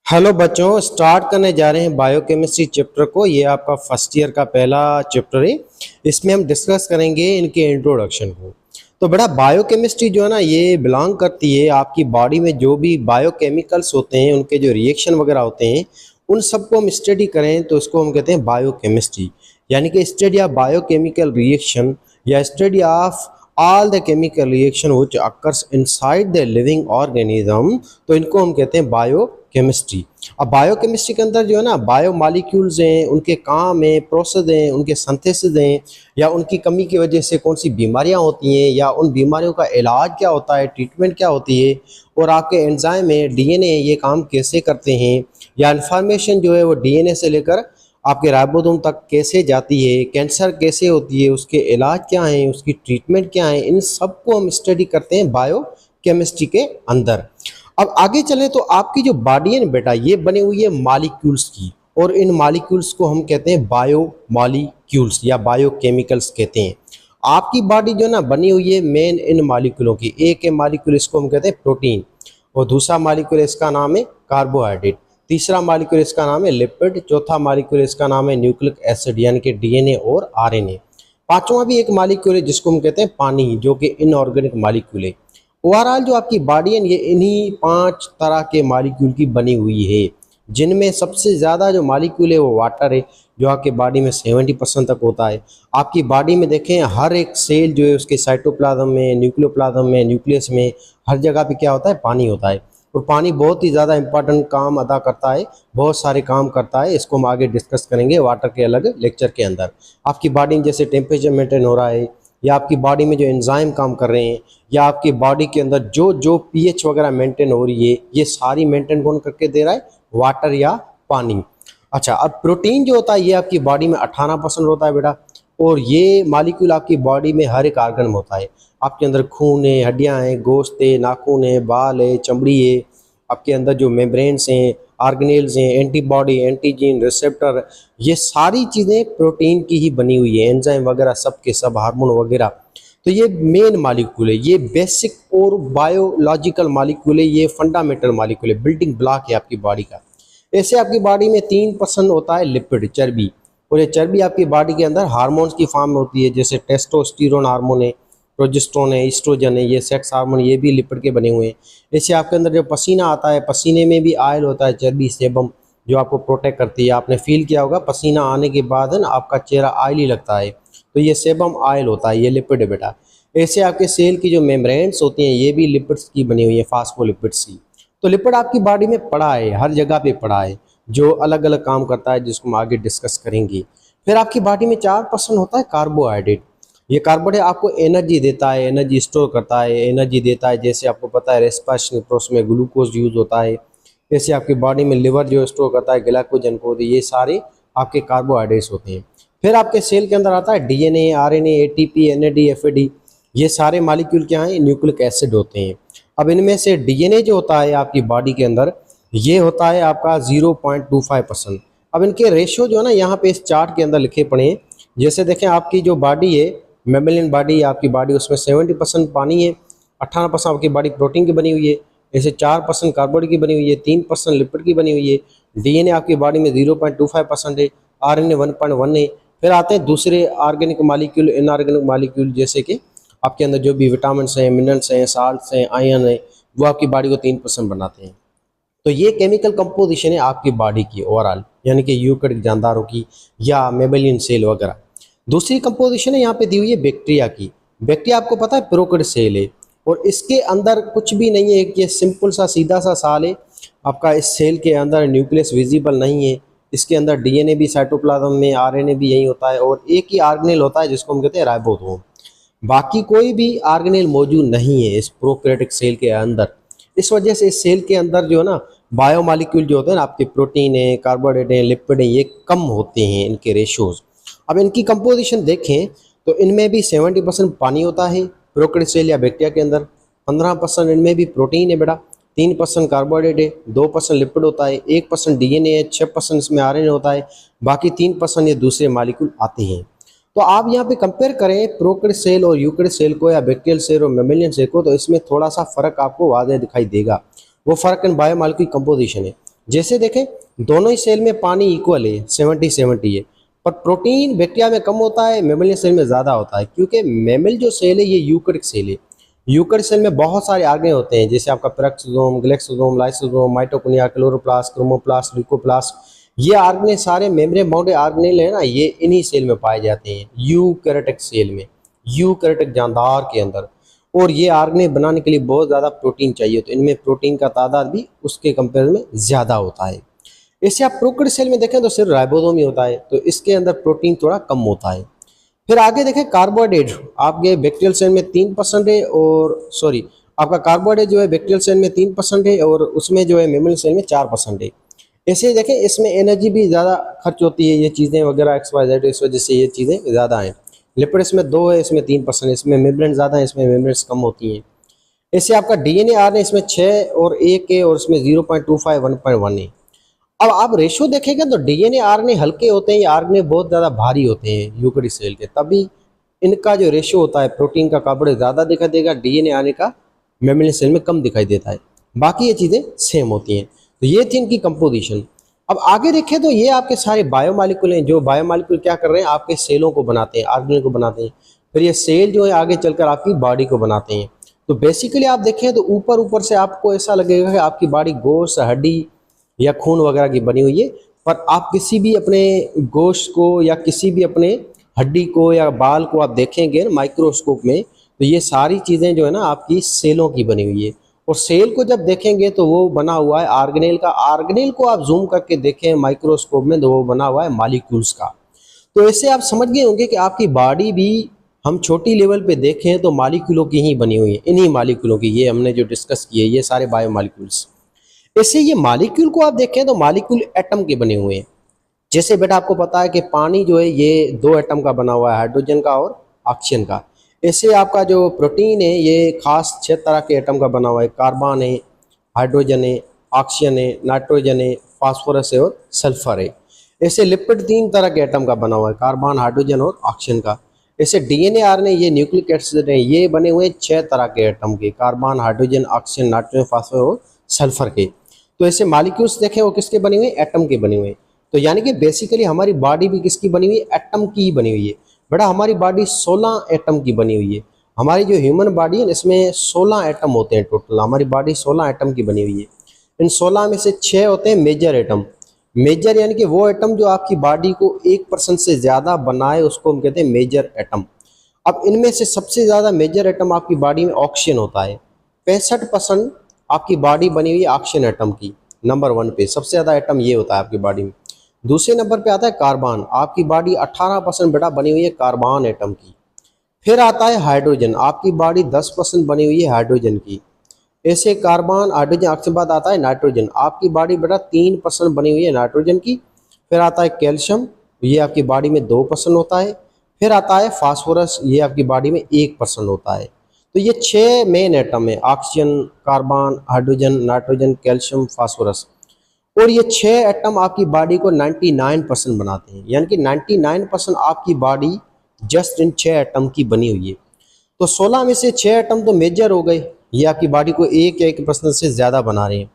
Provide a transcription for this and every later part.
Hello बच्चों, start करने जा रहे हैं बायोकेमिस्ट्री चैप्टर को। ये आपका फर्स्ट ईयर का पहला चैप्टर है। इसमें हम डिस्कस करेंगे इनके इंट्रोडक्शन को। तो बेटा, बायोकेमिस्ट्री जो है ना, ये बिलोंग करती है आपकी बॉडी में जो भी बायोकेमिकल्स होते हैं, उनके जो रिएक्शन वगैरह होते हैं, उन सबको हम स्टडी करें तो इसको हम कहते हैं बायोकेमिस्ट्री। यानी कि स्टडी ऑफ बायोकेमिकल रिएक्शन या study of all the chemical reaction which occurs inside the living organism, तो इनको हम कहते हैं बायोकेमिस्ट्री। अब बायोकेमिस्ट्री के अंदर जो है ना, बायो मॉलिक्यूल्स हैं, उनके काम हैं, प्रोसेस हैं, उनके सिंथेसिस हैं, या उनकी कमी की वजह से कौन सी बीमारियां होती हैं, या उन बीमारियों का इलाज क्या होता है, ट्रीटमेंट क्या होती है, और आपके एंजाइम में डीएनए ये काम कैसे करते हैं, या इन्फॉर्मेशन जो है वो डीएनए से लेकर आपके राइबोसोम तक कैसे जाती है, कैंसर कैसे होती है, उसके इलाज क्या हैं, उसकी ट्रीटमेंट क्या है, इन सब को हम स्टडी करते हैं बायो केमिस्ट्री के अंदर। अब आगे चलें तो आपकी जो बॉडी है ना बेटा, ये बनी हुई है मॉलिक्यूल्स की, और इन मॉलिक्यूल्स को हम कहते हैं बायो मॉलिक्यूल्स या बायोकेमिकल्स कहते हैं। आपकी बॉडी जो ना बनी हुई है मेन इन मॉलिक्यूलों की। एक है मॉलिक्यूल, इसको हम कहते हैं प्रोटीन, और दूसरा मॉलिक्यूल इसका नाम है कार्बोहाइड्रेट, तीसरा मॉलिक्यूल इसका नाम है लिपिड, चौथा मॉलिक्यूल इसका नाम है न्यूक्लिक एसिड यानी कि डीएनए और आरएनए, पांचवा भी एक मॉलिक्यूल है जिसको हम कहते हैं पानी, जो कि इनऑर्गेनिक मॉलिक्यूल है। ओवरऑल जो आपकी बॉडी है ये इन्हीं 5 तरह के मॉलिक्यूल की बनी हुई है, जिनमें सबसे ज़्यादा जो मॉलिक्यूल है वो वाटर है, जो आपकी बॉडी में 70% तक होता है। आपकी बॉडी में देखें, हर एक सेल जो है उसके साइटोप्लाज्म में, न्यूक्लियोप्लाज्म में, न्यूक्लियस में, हर जगह पे क्या होता है, पानी होता है। और पानी बहुत ही ज़्यादा इंपॉर्टेंट काम अदा करता है, बहुत सारे काम करता है। इसको हम आगे डिस्कस करेंगे वाटर के अलग लेक्चर के अंदर। आपकी बॉडी में जैसे टेम्परेचर मेंटेन हो रहा है, या आपकी बॉडी में जो एंजाइम काम कर रहे हैं, या आपकी बॉडी के अंदर जो जो पीएच वगैरह मेंटेन हो रही है, ये सारी मेंटेन कौन करके दे रहा है, वाटर या पानी। अच्छा, अब प्रोटीन जो होता है ये आपकी बॉडी में 18% होता है बेटा, और ये मॉलिक्यूल आपकी बॉडी में हर एक आर्गन में होता है। आपके अंदर खून है, हड्डियां हैं, गोश्त है, नाखून है, बाल है, चमड़ी है, आपके अंदर जो मेम्ब्रेन्स हैं, ऑर्गेनेल्स हैं, एंटीबॉडी, एंटीजीन, रिसेप्टर, ये सारी चीज़ें प्रोटीन की ही बनी हुई है। एंजाइम वगैरह सब के सब, हार्मोन वगैरह, तो ये मेन मॉलिक्यूल है, ये बेसिक और बायोलॉजिकल मॉलिक्यूल है, ये फंडामेंटल मॉलिक्यूल है, बिल्डिंग ब्लॉक है आपकी बॉडी का। ऐसे आपकी बॉडी में 3% होता है लिपिड, चर्बी, और ये चर्बी आपकी बॉडी के अंदर हार्मोन्स की फॉर्म में होती है, जैसे टेस्टोस्टेरोन हार्मोन है, प्रोजेस्टेरोन है, ईस्ट्रोजन है, ये सेक्स हार्मोन, ये भी लिपिड के बने हुए हैं। ऐसे आपके अंदर जो पसीना आता है, पसीने में भी ऑयल होता है, चर्बी, सेबम, जो आपको प्रोटेक्ट करती है। आपने फील किया होगा पसीना आने के बाद है ना, आपका चेहरा ऑयली लगता है, तो ये सेबम ऑयल होता है, ये लिपिड है बेटा। ऐसे आपके सेल की जो मेम्ब्रेन्स होती हैं, ये भी लिपिड्स की बनी हुई है, फास्फोलिपिड्स की। तो लिपिड आपकी बॉडी में पड़ा है, हर जगह पे पड़ा है, जो अलग अलग काम करता है, जिसको हम आगे डिस्कस करेंगे। फिर आपकी बॉडी में 4% होता है कार्बोहाइड्रेट। ये कार्बोहाइड्रेट आपको एनर्जी देता है, एनर्जी स्टोर करता है, एनर्जी देता है। जैसे आपको पता है रेस्पिरेशन प्रोसेस में ग्लूकोज यूज होता है, जैसे आपकी बॉडी में लिवर जो स्टोर करता है ग्लाइकोजन को, ये सारे आपके कार्बोहाइड्रेट्स होते हैं। फिर आपके सेल के अंदर आता है DNA, RNA, ATP, NAD, FAD, ये सारे मॉलिक्यूल क्या हैं, न्यूक्लिक एसिड होते हैं। अब इनमें से डीएनए जो होता है आपकी बॉडी के अंदर, ये होता है आपका 0.25%। अब इनके रेशियो जो है ना, यहाँ पे इस चार्ट के अंदर लिखे पड़े हैं। जैसे देखें, आपकी जो बॉडी है, मेमेलियन बॉडी है आपकी बॉडी, उसमें 70% पानी है, 18% आपकी बॉडी प्रोटीन की बनी हुई है, जैसे 4% कार्बोहाइड्रेट की बनी हुई है, 3% लिपिड की बनी हुई है, डीएनए आपकी बॉडी में 0.25% है, आरएनए 1.1 है। फिर आते हैं दूसरे ऑर्गेनिक मॉलिक्यूल, इनऑर्गेनिक मॉलिक्यूल, जैसे कि आपके अंदर जो भी विटामिन हैं, मिनरल्स हैं, साल्ट्स हैं, आयरन है, वो आपकी बॉडी को 3% बनाते हैं। तो ये केमिकल कंपोजिशन है आपकी बॉडी की ओवरऑल, यानी कि यूकैरियोटिक जानदारों की या मेमेलियन सेल वगैरह। दूसरी कंपोजिशन है यहाँ पे दी हुई है बैक्टीरिया की। बैक्टीरिया आपको पता है प्रोकैरियोटिक सेल है, और इसके अंदर कुछ भी नहीं है, ये सिंपल सा सीधा सा साल है आपका। इस सेल के अंदर न्यूक्लियस विजिबल नहीं है, इसके अंदर डीएनए भी साइटोप्लाज्म में, आरएनए भी यही होता है, और एक ही ऑर्गेनेल होता है जिसको हम कहते हैं राइबोसोम। बाकी कोई भी ऑर्गेनेल मौजूद नहीं है इस प्रोकैरियोटिक सेल के अंदर। इस वजह से इस सेल के अंदर जो है ना, बायोमॉलिक्यूल जो होते हैं ना, आपके प्रोटीन है, कार्बोहाइड्रेट है, लिपिड है, ये कम होते हैं इनके रेशियोज। अब इनकी कंपोजिशन देखें तो इनमें भी 70% पानी होता है प्रोकैरियोटिक सेल या बैक्टीरिया के अंदर, 15% इनमें भी प्रोटीन है बेटा, 3% कार्बोहाइड्रेट है, 2% लिपिड होता है, 1% डीएनए है, 6% इसमें आरएनए होता है, बाकी 3% ये दूसरे मॉलिक्यूल आते हैं। तो आप यहाँ पे कंपेयर करें प्रोकैरियोटिक सेल और यूकैरियोटिक सेल को, या बैक्टीरियल सेल और मेमेलियन सेल को, तो इसमें थोड़ा सा फर्क आपको वाज़ेह दिखाई देगा। वो फर्क इन बायोमॉलिक्यूल कंपोजिशन है। जैसे देखें दोनों ही सेल में पानी इक्वल है, 70-70 है, पर प्रोटीन बैक्टीरिया में कम होता है, मेमलियन सेल में ज़्यादा होता है, क्योंकि मेमल जो सेल है ये यूकैरियोटिक सेल है। यूकैरियोटिक सेल में बहुत सारे आर्गेन होते हैं, जैसे आपका peroxisome, glyoxysome, lysosome, mitochondria, chloroplast, chromoplast, leucoplast, ये आर्गेन सारे मेम्ब्रेन बाउंडेड आर्गेनेल है ना, ये इन्हीं सेल में पाए जाते हैं, यूकैरियोटिक सेल में, यूकैरियोटिक जानदार के अंदर। और ये आर्गेनेल बनाने के लिए बहुत ज़्यादा प्रोटीन चाहिए, तो इनमें प्रोटीन का तादाद भी उसके कंपेरिजन में ज़्यादा होता है। इससे आप प्रोकैरियोटिक सेल में देखें तो सिर्फ राइबोसोम ही होता है, तो इसके अंदर प्रोटीन थोड़ा कम होता है। फिर आगे देखें कार्बोहाइड्रेट, आपके बैक्टीरियल सेल में 3% है, और सॉरी आपका कार्बोहाइड्रेट जो है बैक्टीरियल सेल में 3% है, और उसमें जो है मेमल सेल में 4% है। ऐसे देखें इसमें एनर्जी भी ज़्यादा खर्च होती है, ये चीज़ें वगैरह XYZ, इस वजह से ये चीज़ें ज़्यादा हैं। लिपिड इसमें 2 है, इसमें 3%, इसमें मेम्ब्रेन ज़्यादा है, इसमें मेम्ब्रेन्स कम होती हैं। इससे आपका DNA RNA इसमें 6 और 1 है, और इसमें 0.25 1.1 है। अब आप रेशो देखेंगे तो DNA RNA हल्के होते हैं, ये RNA बहुत ज़्यादा भारी होते हैं यूकैरियोटिक सेल के, तभी इनका जो रेशो होता है प्रोटीन का कार्बोहाइड्रेट ज़्यादा दिखाई देगा, DNA RNA का मेमलियन सेल में कम दिखाई देता है। बाकी ये चीज़ें सेम होती हैं। तो ये थी इनकी कंपोजिशन। अब आगे देखें तो ये आपके सारे बायोमॉलिक्यूल हैं, जो बायोमॉलिक्यूल क्या कर रहे हैं, आपके सेलों को बनाते हैं, आर्गेनेल को बनाते हैं। फिर ये सेल जो है आगे चलकर आपकी बॉडी को बनाते हैं। तो बेसिकली आप देखें तो ऊपर ऊपर से आपको ऐसा लगेगा कि आपकी बॉडी गोश्त, हड्डी या खून वगैरह की बनी हुई है, पर आप किसी भी अपने गोश्त को या किसी भी अपने हड्डी को या बाल को आप देखेंगे माइक्रोस्कोप में, तो ये सारी चीज़ें जो है ना आपकी सेलों की बनी हुई है। और सेल को जब देखेंगे तो वो बना हुआ है आर्गेनेल का। आर्गेनेल को आप जूम करके देखें माइक्रोस्कोप में तो वो बना हुआ है मॉलिक्यूल्स का। तो ऐसे आप समझ गए होंगे कि आपकी बॉडी भी हम छोटी लेवल पे देखें तो मॉलिक्यूलों की ही बनी हुई है, इन्हीं मॉलिक्यूलों की, ये हमने जो डिस्कस किए ये सारे बायोमॉलिक्यूल्स। ऐसे ये मॉलिक्यूल को आप देखें तो मॉलिक्यूल एटम के बने हुए हैं। जैसे बेटा आपको पता है कि पानी जो है ये 2 एटम का बना हुआ है, हाइड्रोजन का और ऑक्सीजन का। ऐसे आपका जो प्रोटीन है ये खास 6 तरह के एटम का बना हुआ है, कार्बन है, हाइड्रोजन है, ऑक्सीजन है, नाइट्रोजन है, फास्फोरस है और सल्फर है। ऐसे लिपिड 3 तरह के एटम का बना हुआ है, कार्बन, हाइड्रोजन और ऑक्सीजन का। ऐसे DNA RNA ये न्यूक्लिक एसिड है, ये बने हुए 6 तरह के एटम के, carbon, hydrogen, oxygen, nitrogen, phosphorus और सल्फर के। तो ऐसे मॉलिक्यूल्स देखें वो किसके बने हुए हैं, एटम के बने हुए हैं। तो यानी कि बेसिकली हमारी बॉडी भी किसकी बनी हुई है, एटम की बनी हुई है। बेटा हमारी बॉडी 16 एटम की बनी हुई है। हमारी जो ह्यूमन बॉडी है इसमें 16 एटम होते हैं टोटल, हमारी बॉडी 16 एटम की बनी हुई है। इन 16 में से 6 होते हैं मेजर एटम। मेजर यानी कि वो एटम जो आपकी बॉडी को 1% से ज़्यादा बनाए उसको हम कहते हैं मेजर एटम। अब इनमें से सबसे ज़्यादा मेजर एटम आपकी बॉडी में ऑक्सीजन होता है, 65% आपकी बॉडी बनी हुई है ऑक्सीजन एटम की। नंबर 1 पे सबसे ज़्यादा एटम ये होता है आपकी बॉडी में। दूसरे नंबर पे आता है कार्बन, आपकी बॉडी 18% बेटा बनी हुई है कार्बन एटम की। फिर आता है हाइड्रोजन, आपकी बॉडी 10% बनी हुई है हाइड्रोजन की। ऐसे कार्बन, हाइड्रोजन, ऑक्सीजन बाद आता है नाइट्रोजन, आपकी बॉडी बेटा 3% बनी हुई है नाइट्रोजन की। फिर आता है कैल्शियम, ये आपकी बॉडी में 2% होता है। फिर आता है फास्फोरस, ये आपकी बॉडी में 1% होता है। तो ये 6 मेन एटम है, oxygen, carbon, hydrogen, nitrogen, calcium, phosphorus. और ये 6 एटम आपकी बॉडी को 99% बनाते हैं, यानी कि 99% आपकी बॉडी जस्ट इन 6 एटम की बनी हुई है। तो 16 में से 6 एटम तो मेजर हो गए, ये आपकी बॉडी को 1% से ज़्यादा बना रहे हैं।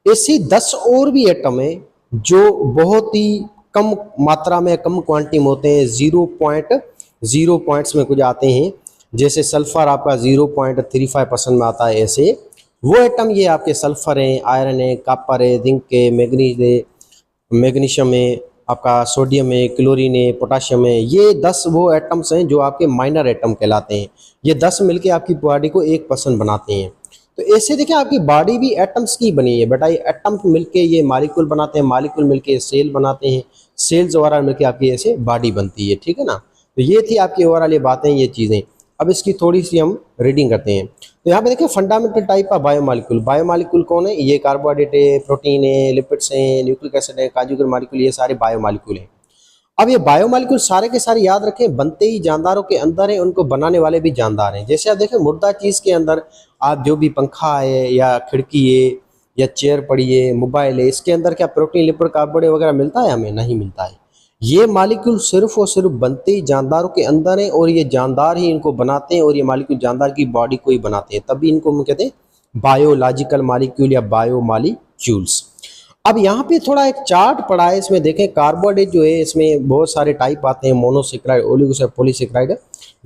ऐसे 10 और भी एटम हैं जो बहुत ही कम मात्रा में, कम क्वांटिटी में होते हैं, 0.0 पॉइंट्स में कुछ आते हैं। जैसे सल्फर आपका 0.35% में आता है। ऐसे वो एटम ये आपके सल्फर हैं, आयरन है, कॉपर है, जिंक है, मैग्नीज है, मैग्नीशियम है, आपका सोडियम है, क्लोरीन है, पोटाशियम है। ये 10 वो एटम्स हैं जो आपके माइनर एटम कहलाते हैं। ये 10 मिलके आपकी बॉडी को 1% बनाते हैं। तो ऐसे देखिए आपकी बॉडी भी एटम्स की बनी है बेटा, ये एटम मिलके ये मॉलिक्यूल बनाते हैं, मॉलिक्यूल मिलके सेल बनाते हैं, सेल्स ओवरऑल मिलके आपकी ऐसे बॉडी बनती है, ठीक है ना। तो ये थी आपकी ओवरऑल ये बातें, ये चीज़ें। अब इसकी थोड़ी सी हम रीडिंग करते हैं। तो यहाँ पे देखिए fundamental type of biomolecule. Biomolecule कौन है, ये कार्बोहाइड्रेट है, प्रोटीन है, लिपिड्स हैं, न्यूक्लिक एसिड है, कांजुगेट मॉलिक्यूल, ये सारे बायोमॉलिक्यूल हैं। अब ये बायोमॉलिक्यूल सारे के सारे याद रखें बनते ही जानदारों के अंदर है, उनको बनाने वाले भी जानदार हैं। जैसे आप देखें मुर्दा चीज़ के अंदर आप जो भी पंखा है या खिड़की है या चेयर पड़ी है, मोबाइल है, इसके अंदर क्या प्रोटीन, लिपिड, कार्बोहाइड्रेट वगैरह मिलता है, हमें नहीं मिलता है। ये मॉलिक्यूल सिर्फ और सिर्फ बनते ही जानदारों के अंदर है, और ये जानदार ही इनको बनाते हैं, और ये मॉलिक्यूल जानदार की बॉडी को ही बनाते हैं, तभी इनको हम कहते हैं बायोलॉजिकल मॉलिक्यूल या बायोमॉलिक्यूल्स। अब यहाँ पे थोड़ा एक चार्ट पड़ा है, इसमें देखें कार्बोहाइड्रेट जो है इसमें बहुत सारे टाइप आते हैं, मोनोसेक्राइड, ओलिगोसेक्राइड, पॉलीसेक्राइड।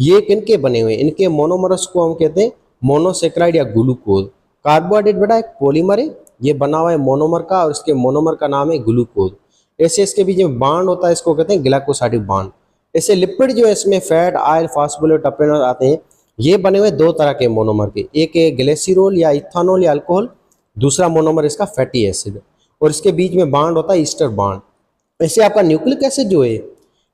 ये किनके बने हुए हैं, इनके मोनोमर्स को हम कहते हैं मोनोसेक्राइड या ग्लूकोज। कार्बोहाइड्रेट बेटा एक पॉलीमर है, ये बना हुआ है मोनोमर का, और इसके मोनोमर का नाम है ग्लूकोज। ऐसे इसके बीच में बांड होता है, इसको कहते हैं ग्लाइकोसाइडिक बांड। ऐसे लिपिड जो है इसमें फैट, ऑयल, फास्फोलिपिड, टर्पेनॉल आते हैं, ये बने हुए दो तरह के मोनोमर के, एक है ग्लिसरॉल या इथानॉल या अल्कोहल, दूसरा मोनोमर इसका फैटी एसिड, और इसके बीच में बांड होता है ईस्टर बांड। ऐसे आपका न्यूक्लिक एसिड जो है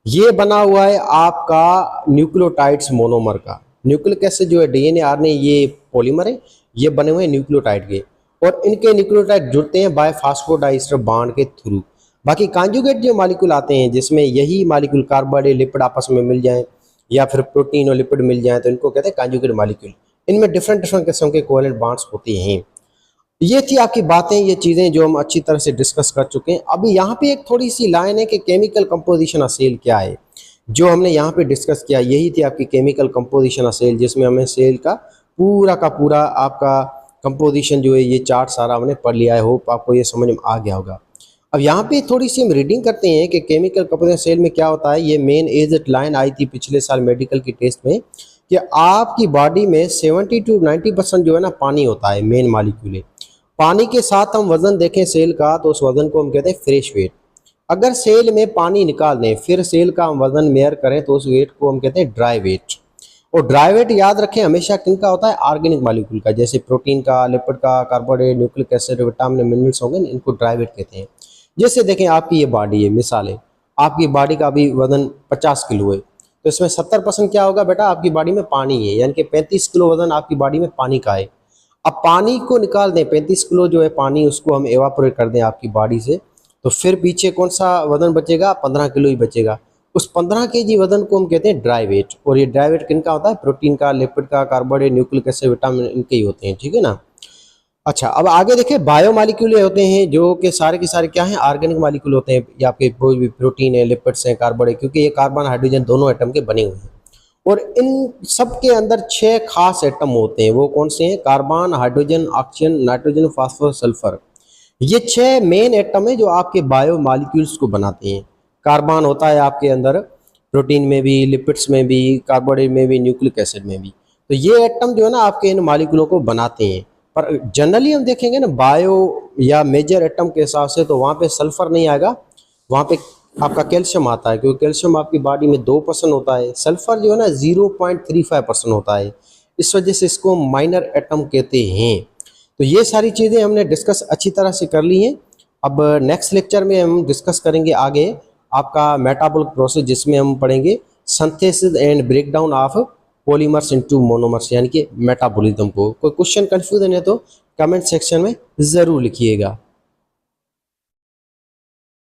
ये बना हुआ है आपका न्यूक्लियोटाइड्स मोनोमर का। न्यूक्लिक एसिड जो है डीएनए आरएनए ये पॉलीमर है, ये बने हुए हैं न्यूक्लियोटाइड के, और इनके न्यूक्लियोटाइड जुड़ते हैं बाय फास्फोडाइस्टर बांड के थ्रू। बाकी कॉन्जुगेट जो मॉलिक्यूल आते हैं जिसमें यही मॉलिक्यूल कार्बोहाइड्रेट लिपिड आपस में मिल जाएं या फिर प्रोटीन और लिपिड मिल जाएं, तो इनको कहते हैं कॉन्जुगेट मॉलिक्यूल। इनमें डिफरेंट डिफरेंट किस्म के कोवेलेंट बॉन्ड्स होते हैं। ये थी आपकी बातें, ये चीज़ें जो हम अच्छी तरह से डिस्कस कर चुके हैं। अभी यहाँ पे एक थोड़ी सी लाइन है कि केमिकल कंपोजिशन ऑफ सेल क्या है, जो हमने यहाँ पे डिस्कस किया यही थी आपकी केमिकल कंपोजिशन ऑफ सेल, जिसमें हमें सेल का पूरा आपका कंपोजिशन जो है ये चार्ट सारा हमने पढ़ लिया है। होप आपको ये समझ में आ गया होगा। अब यहाँ पे थोड़ी सी हम रीडिंग करते हैं कि केमिकल कंपोजिशन सेल में क्या होता है। ये मेन एज लाइन आई थी पिछले साल मेडिकल की टेस्ट में कि आपकी बॉडी में 70 to 90% जो है ना पानी होता है, मेन मॉलिक्यूल है। पानी के साथ हम वजन देखें सेल का, तो उस वजन को हम कहते हैं फ्रेश वेट। अगर सेल में पानी निकाल दें फिर सेल का हम वजन मेयर करें तो उस वेट को हम कहते हैं ड्राई वेट। और ड्राई वेट याद रखें हमेशा किनका होता है, ऑर्गेनिक मॉलिक्यूल का, जैसे प्रोटीन का, लिपिड का, carbohydrate, nucleic acid, vitamin, minerals होंगे, इनको ड्राई वेट कहते हैं। जैसे देखें आपकी ये बॉडी है, मिसाल है आपकी बॉडी का अभी वजन 50 किलो है, तो इसमें 70% क्या होगा बेटा, आपकी बॉडी में पानी है, यानी कि 35 किलो वजन आपकी बॉडी में पानी का है। अब पानी को निकाल दें, 35 किलो जो है पानी, उसको हम एवापोरेट कर दें आपकी बॉडी से, तो फिर पीछे कौन सा वजन बचेगा, 15 किलो ही बचेगा। उस 15 केजी वजन को हम कहते हैं ड्राई वेट। और ये ड्राई वेट किनका होता है, प्रोटीन का, लिपिड का, कार्बोहाइड्रेट, न्यूक्लिक एसिड, विटामिन, इनके ही होते हैं, ठीक है ना। अच्छा, अब आगे देखें बायो मालिक्यूल होते हैं जो कि सारे के सारे क्या हैं, ऑर्गेनिक मालिक्यूल होते हैं। ये आपके कोई भी प्रोटीन है, लिपिड्स हैं, कार्बोहाइड्रेट, क्योंकि ये कार्बन हाइड्रोजन दोनों एटम के बने हुए हैं। और इन सब के अंदर 6 खास एटम होते हैं। वो कौन से हैं, carbon, hydrogen, oxygen, nitrogen, phosphorus, sulphur. ये 6 मेन एटम है जो आपके बायो मालिक्यूल्स को बनाते हैं। कार्बन होता है आपके अंदर प्रोटीन में भी, लिपिड्स में भी, कार्बोहाइड्रेट में भी, न्यूक्लिक एसिड में भी। तो ये एटम जो है ना आपके इन मालिक्यूलों को बनाते हैं। पर जनरली हम देखेंगे ना बायो या मेजर एटम के हिसाब से, तो वहाँ पे सल्फर नहीं आएगा, वहाँ पे आपका कैल्शियम आता है, क्योंकि कैल्शियम आपकी बॉडी में 2% होता है। सल्फर जो है ना 0.35% होता है, इस वजह से इसको माइनर एटम कहते हैं। तो ये सारी चीज़ें हमने डिस्कस अच्छी तरह से कर ली हैं। अब नेक्स्ट लेक्चर में हम डिस्कस करेंगे आगे आपका मेटाबॉलिक प्रोसेस, जिसमें हम पढ़ेंगे synthesis and breakdown of polymers into monomers, यानी कि मेटाबॉलिज्म को। कोई क्वेश्चन कंफ्यूजन है तो कमेंट सेक्शन में ज़रूर लिखिएगा।